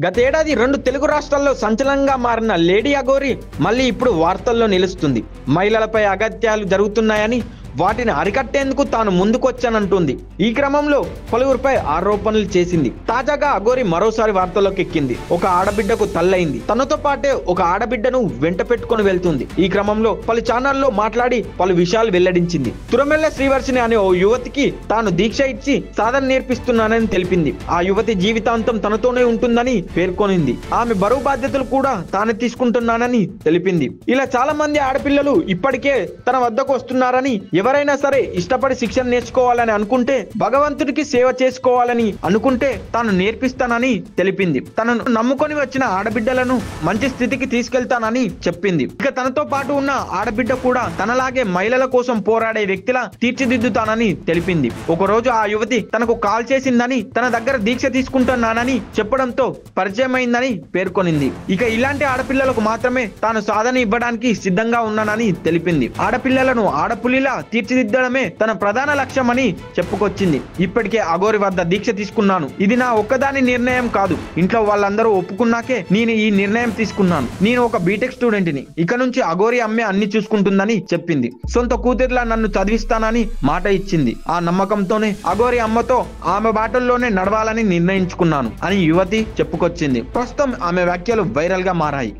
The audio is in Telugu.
గతేడాది 2 తెలుగు రాష్ట్రాల్లో సంచలనంగా మారిన లేడీ అఘోరి మళ్ళీ ఇప్పుడు వార్తల్లో నిలుస్తుంది. మహిళలపై అగత్యాలు జరుగుతున్నాయని వాటిని అరికట్టేందుకు తాను ముందుకొచ్చానంటుంది. ఈ క్రమంలో పలువురిపై ఆరోపణలు చేసింది. తాజాగా అఘోరి మరోసారి వార్తల్లోకి ఎక్కింది. ఒక ఆడబిడ్డకు తల్లయింది. తనతో పాటే ఒక ఆడబిడ్డను వెంట పెట్టుకుని వెళ్తుంది. ఈ క్రమంలో పలు ఛానల్లో మాట్లాడి పలు విషయాలు వెల్లడించింది. తురమెల్ల శ్రీవర్షిని అనే ఓ యువతికి తాను దీక్ష ఇచ్చి సాధన నేర్పిస్తున్నానని తెలిపింది. ఆ యువతి జీవితాంతం తనతోనే ఉంటుందని పేర్కొనింది. ఆమె బరువు బాధ్యతలు కూడా తానే తీసుకుంటున్నానని తెలిపింది. ఇలా చాలా మంది ఆడపిల్లలు ఇప్పటికే తన వద్దకు వస్తున్నారని, ఎవరైనా సరే ఇష్టపడి శిక్షణ నేర్చుకోవాలని అనుకుంటే, భగవంతుడికి సేవ చేసుకోవాలని అనుకుంటే తాను నేర్పిస్తానని తెలిపింది. తనను నమ్ముకొని వచ్చిన ఆడబిడ్డలను మంచి స్థితికి తీసుకెళ్తానని చెప్పింది. ఇక తనతో పాటు ఉన్న ఆడబిడ్డ కూడా తనలాగే మహిళల కోసం పోరాడే వ్యక్తిలా తీర్చిదిద్దుతానని తెలిపింది. ఒకరోజు ఆ యువతి తనకు కాల్ చేసిందని, తన దగ్గర దీక్ష తీసుకుంటున్నానని చెప్పడంతో పరిచయమైందని పేర్కొనింది. ఇక ఇలాంటి ఆడపిల్లలకు మాత్రమే తాను సాధన ఇవ్వడానికి సిద్ధంగా ఉన్నానని తెలిపింది. ఆడపిల్లలను ఆడపులిలా తీర్చిదిద్దడమే తన ప్రధాన లక్ష్యమని చెప్పుకొచ్చింది. ఇప్పటికే అఘోరి వద్ద దీక్ష తీసుకున్నాను. ఇది నా ఒక్కదాని నిర్ణయం కాదు. ఇంట్లో వాళ్ళందరూ ఒప్పుకున్నాకే నేను ఈ నిర్ణయం తీసుకున్నాను. నేను ఒక బీటెక్ స్టూడెంట్ని. ఇక నుంచి అఘోరి అమ్మే అన్ని చూసుకుంటుందని చెప్పింది. సొంత కూతుర్లా నన్ను చదివిస్తానని మాట ఇచ్చింది. ఆ నమ్మకంతోనే అఘోరి అమ్మతో ఆమె బాటల్లోనే నడవాలని నిర్ణయించుకున్నాను అని యువతి చెప్పుకొచ్చింది. ప్రస్తుతం ఆమె వ్యాఖ్యలు వైరల్ గా మారాయి.